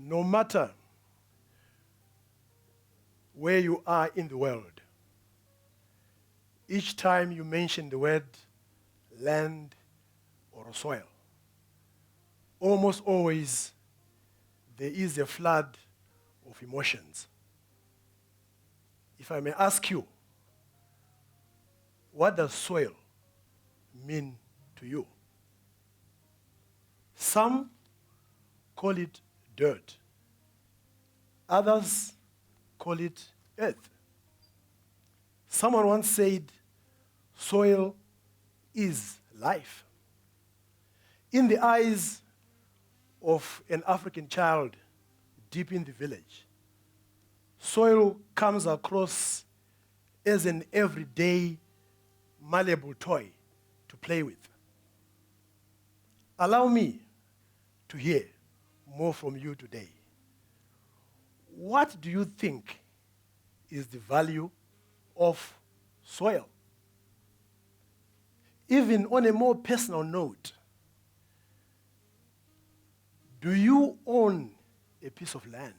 no matter where you are in the world, each time you mention the word land or soil, almost always there is a flood of emotions. If I may ask you, what does soil mean to you? Some call it dirt. Others call it earth. Someone once said, soil is life. In the eyes of an African child deep in the village, soil comes across as an everyday, malleable toy to play with. Allow me to hear more from you today. What do you think is the value of soil? Even on a more personal note, do you own a piece of land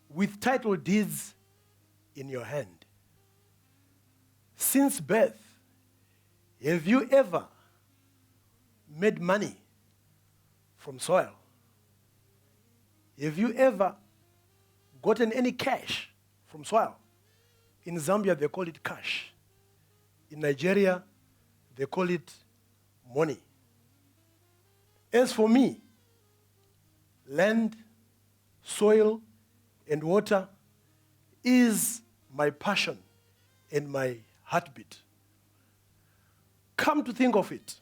with title deeds in your hand? Since birth, have you ever made money from soil? Have you ever gotten any cash from soil? In Zambia, they call it cash. In Nigeria, they call it money. As for me, land, soil, and water is my passion and my heartbeat. Come to think of it,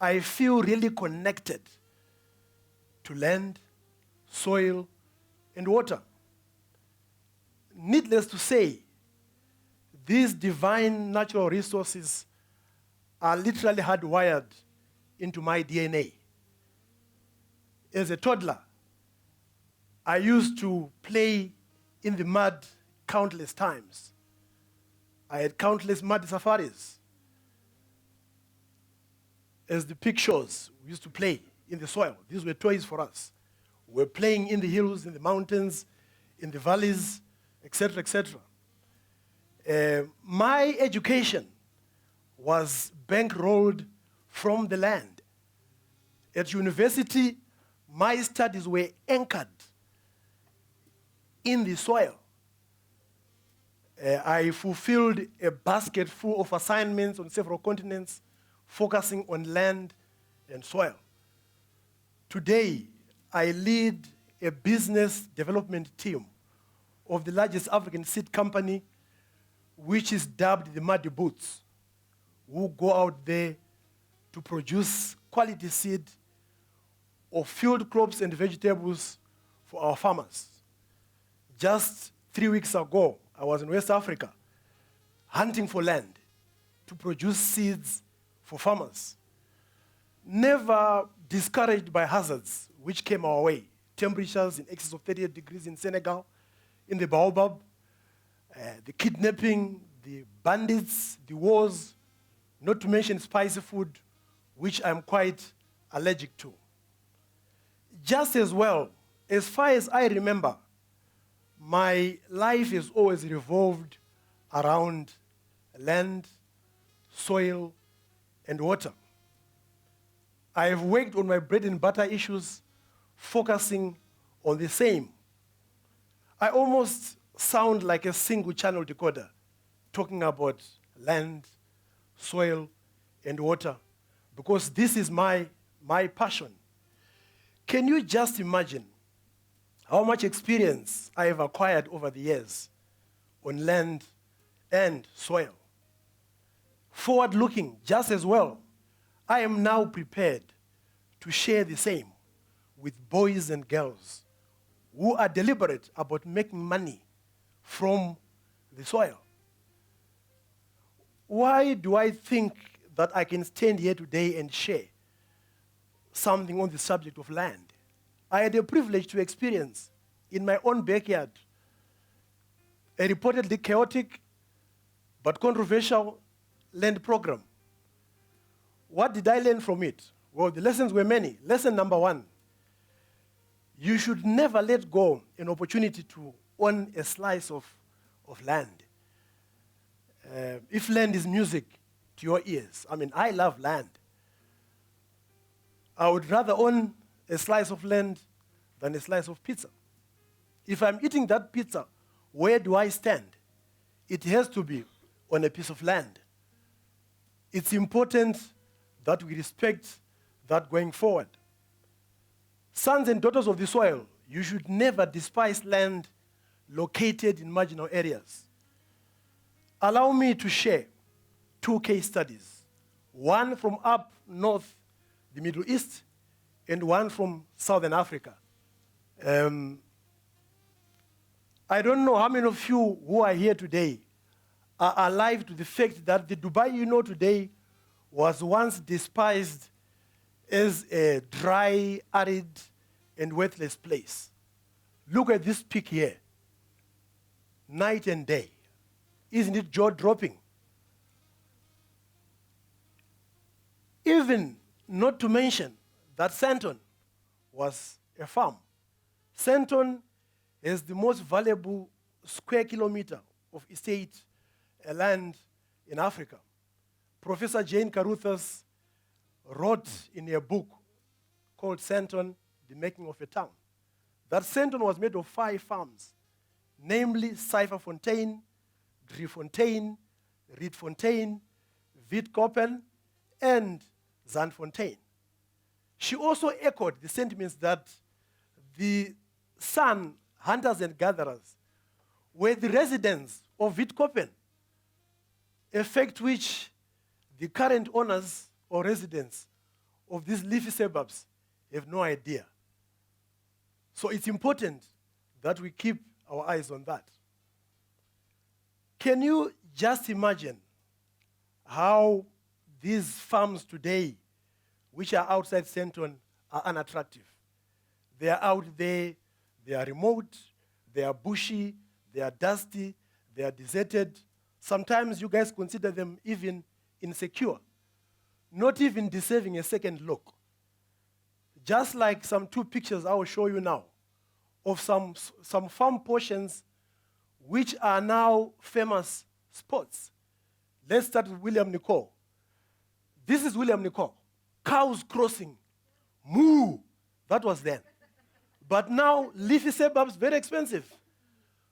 I feel really connected to land, soil, and water. Needless to say, these divine natural resources are literally hardwired into my DNA. As a toddler, I used to play in the mud countless times. I had countless mud safaris. As the picture shows, we used to play in the soil. These were toys for us. We were playing in the hills, in the mountains, in the valleys, etc., etc. My education was bankrolled from the land. At university, my studies were anchored in the soil. I fulfilled a basket full of assignments on several continents, focusing on land and soil. Today, I lead a business development team of the largest African seed company, which is dubbed the Muddy Boots, who go out there to produce quality seed of field crops and vegetables for our farmers. Just 3 weeks ago, I was in West Africa hunting for land to produce seeds for farmers. Never discouraged by hazards which came our way. Temperatures in excess of 38 degrees in Senegal, in the Baobab, the kidnapping, the bandits, the wars, not to mention spicy food, which I'm quite allergic to. Just as well, as far as I remember, my life has always revolved around land, soil, and water. I have worked on my bread and butter issues, focusing on the same. I almost sound like a single channel decoder, talking about land, soil, and water, because this is my passion. Can you just imagine how much experience I have acquired over the years on land and soil? Forward-looking, just as well, I am now prepared to share the same with boys and girls who are deliberate about making money from the soil. Why do I think that I can stand here today and share something on the subject of land? I had a privilege to experience in my own backyard a reportedly chaotic but controversial land program. What did I learn from it? Well, the lessons were many. Lesson number one, You should never let go an opportunity to own a slice of land. If land is music to your ears, I mean, I love land. I would rather own a slice of land than a slice of pizza. If I'm eating that pizza, where do I stand? It has to be on a piece of land. It's important that we respect that going forward. Sons and daughters of the soil, you should never despise land located in marginal areas. Allow me to share 2 case studies, one from up north, the Middle East, and one from Southern Africa. I don't know how many of you who are here today are alive to the fact that the Dubai you know today was once despised as a dry, arid, and worthless place. Look at this peak here, night and day. Isn't it jaw-dropping? Even not to mention that Sandton was a farm. Sandton is the most valuable square kilometer of estate land in Africa. Professor Jane Caruthers wrote in a book called Sandton, The Making of a Town, that Sandton was made of 5 farms, namely Cypherfontein, Driefontein, Rietfontein, Witkoppen, and Zandfontein. She also echoed the sentiments that the San hunters and gatherers were the residents of Witkoppen, a fact which the current owners or residents of these leafy suburbs have no idea. So it's important that we keep our eyes on that. Can you just imagine how these farms today, which are outside Sandton, are unattractive? They are out there, they are remote, they are bushy, they are dusty, they are deserted. Sometimes you guys consider them even insecure, not even deserving a second look. Just like some 2 pictures I will show you now of some farm portions which are now famous spots. Let's start with William Nicol. This is William Nicol. Cows crossing. Moo. That was then. But now, leafy suburbs, very expensive.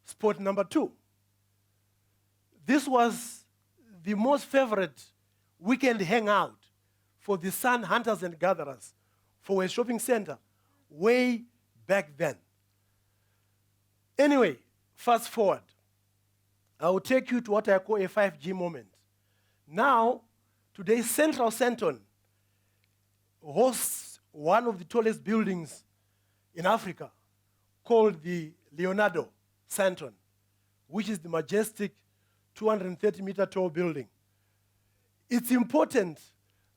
Spot number 2. This was the most favorite weekend hangout for the sun hunters and gatherers for a shopping center way back then. Anyway, fast forward. I will take you to what I call a 5G moment. Now, today, Central Sandton hosts one of the tallest buildings in Africa called the Leonardo Sandton, which is the majestic 230-meter tall building. It's important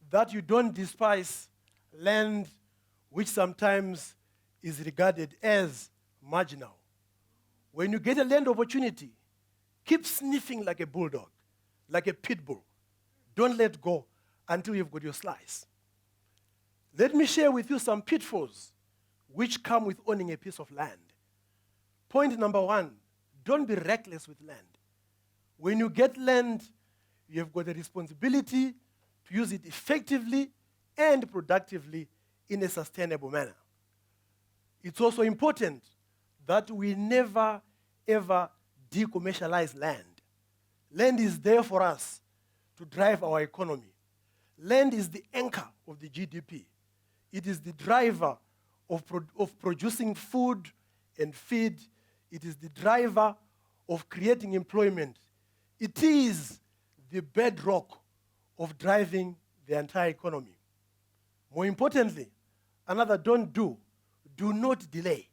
that you don't despise land which sometimes is regarded as marginal. When you get a land opportunity, keep sniffing like a bulldog, like a pit bull. Don't let go until you've got your slice. Let me share with you some pitfalls which come with owning a piece of land. Point number 1, don't be reckless with land. When you get land, you have got a responsibility to use it effectively and productively in a sustainable manner. It's also important that we never, ever decommercialize land. Land is there for us to drive our economy. Land is the anchor of the GDP. It is the driver of producing food and feed. It is the driver of creating employment. It is the bedrock of driving the entire economy. More importantly, another don't do not delay.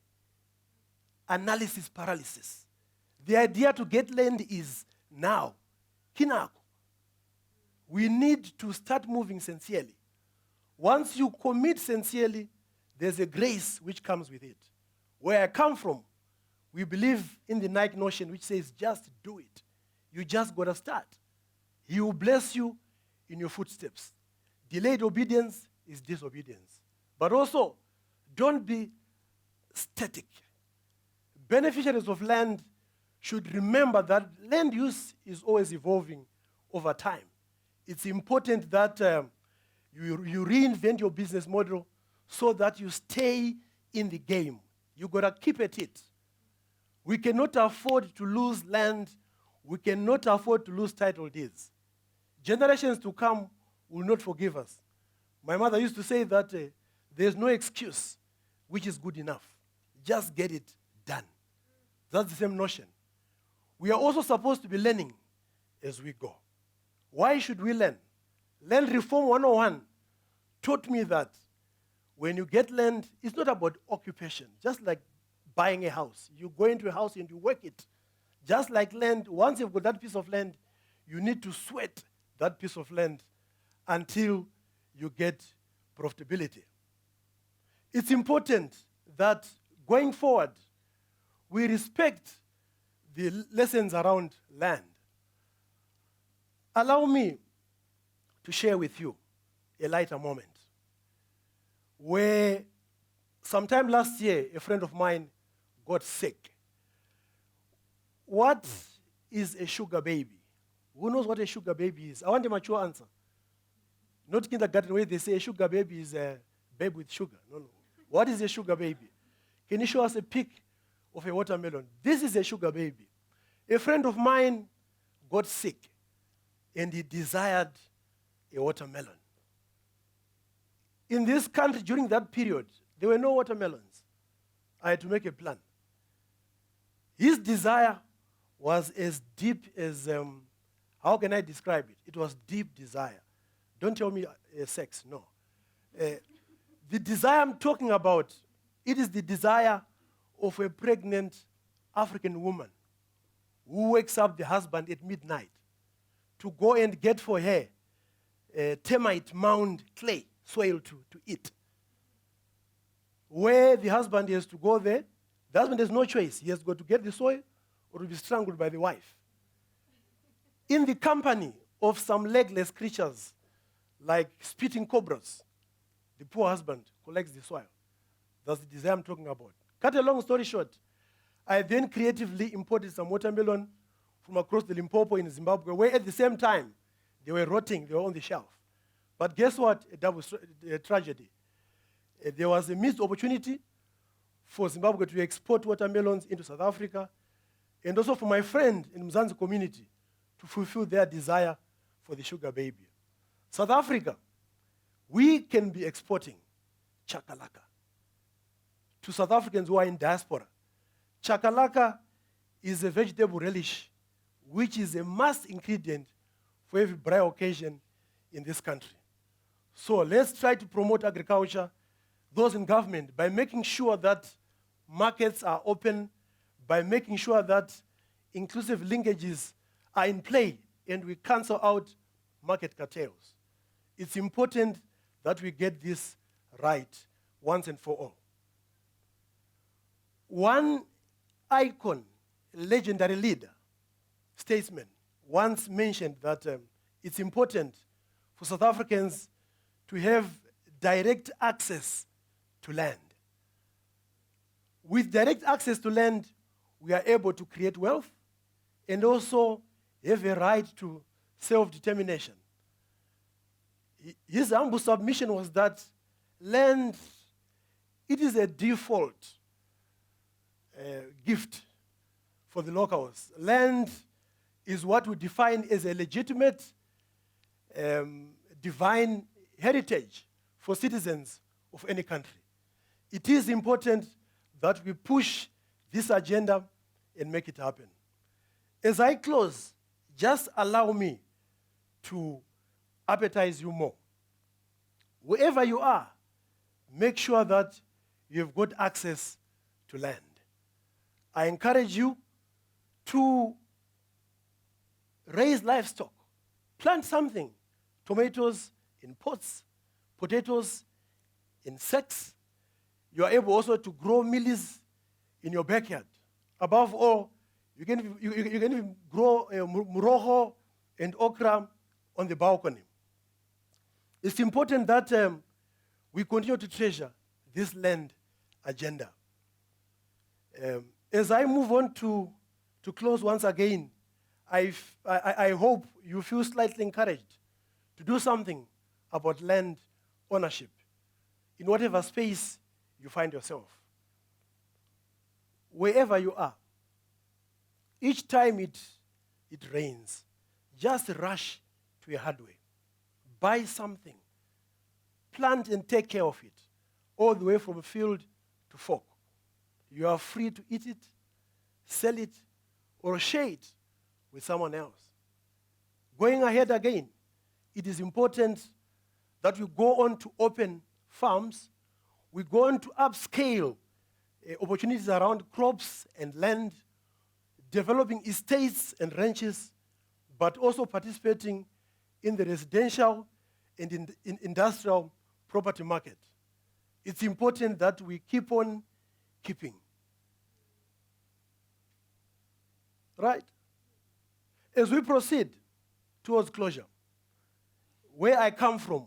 Analysis paralysis. The idea to get land is now. Kinako. We need to start moving sincerely. Once you commit sincerely, there's a grace which comes with it. Where I come from, we believe in the Nike notion which says just do it. You just got to start. He will bless you in your footsteps. Delayed obedience is disobedience. But also, don't be static. Beneficiaries of land should remember that land use is always evolving over time. It's important that you reinvent your business model so that you stay in the game. You got to keep at it. We cannot afford to lose land. We cannot afford to lose title deeds. Generations to come will not forgive us. My mother used to say that there's no excuse which is good enough. Just get it done. That's the same notion. We are also supposed to be learning as we go. Why should we learn? Land Reform 101 taught me that when you get land, it's not about occupation, just like buying a house. You go into a house and you work it. Just like land, once you've got that piece of land, you need to sweat that piece of land until you get profitability. It's important that going forward, we respect the lessons around land. Allow me to share with you a lighter moment where sometime last year, a friend of mine got sick. What is a sugar baby? Who knows what a sugar baby is? I want a mature answer. Not kindergarten where they say a sugar baby is a baby with sugar. No. What is a sugar baby? Can you show us a pic of a watermelon? This is a sugar baby. A friend of mine got sick and he desired a watermelon. In this country, during that period, there were no watermelons. I had to make a plan. His desire was as deep as, how can I describe it? It was deep desire. Don't tell me sex, no. The desire I'm talking about, it is the desire of a pregnant African woman who wakes up the husband at midnight to go and get for her termite mound clay, soil to eat. Where the husband has to go there, the husband has no choice. He has got to get the soil or to be strangled by the wife. In the company of some legless creatures like spitting cobras, the poor husband collects the soil. That's the desire I'm talking about. Cut a long story short, I then creatively imported some watermelon from across the Limpopo in Zimbabwe, where at the same time, they were rotting, they were on the shelf. But guess what? A double tragedy. There was a missed opportunity for Zimbabwe to export watermelons into South Africa, and also for my friend in Mzansi community to fulfill their desire for the sugar baby. South Africa, we can be exporting chakalaka to South Africans who are in diaspora. Chakalaka is a vegetable relish which is a must ingredient for every braai occasion in this country. So let's try to promote agriculture, those in government, by making sure that markets are open, by making sure that inclusive linkages are in play and we cancel out market cartels. It's important that we get this right once and for all. One icon, legendary leader, statesman, once mentioned that it's important for South Africans to have direct access to land. With direct access to land, we are able to create wealth and also have a right to self-determination. His humble submission was that land, it is a default gift for the locals. Land is what we define as a legitimate divine heritage for citizens of any country. It is important that we push this agenda and make it happen. As I close, just allow me to appetize you more. Wherever you are, make sure that you've got access to land. I encourage you to raise livestock, plant something, tomatoes in pots, potatoes in sacks. You are able also to grow mealies in your backyard. Above all, you can even grow muroho and okra on the balcony. It's important that we continue to treasure this land agenda. As I move on to close once again, I hope you feel slightly encouraged to do something about land ownership in whatever space you find yourself. Wherever you are, each time it rains, just rush to a hardware, buy something, plant and take care of it, all the way from field to fork. You are free to eat it, sell it, or share it with someone else. Going ahead again, it is important that we go on to open farms. We go on to upscale opportunities around crops and land, developing estates and ranches, but also participating in the residential and in industrial property market. It's important that we keep on keeping. Right? As we proceed towards closure, where I come from,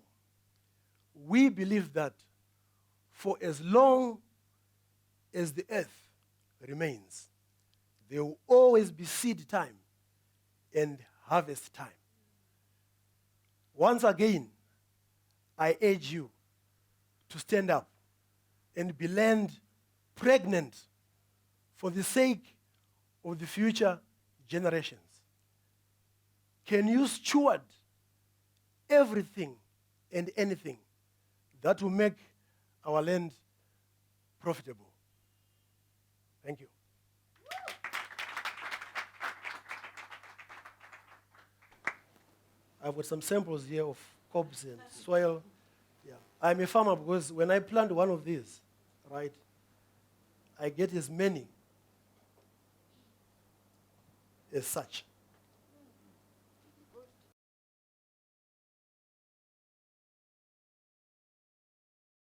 we believe that for as long as the earth remains, there will always be seed time and harvest time. Once again, I urge you to stand up and be land pregnant for the sake of the future generations. Can you steward everything and anything that will make our land profitable? Thank you. I've got some samples here of cobs and soil. Yeah. I'm a farmer because when I plant one of these, right, I get as many as such.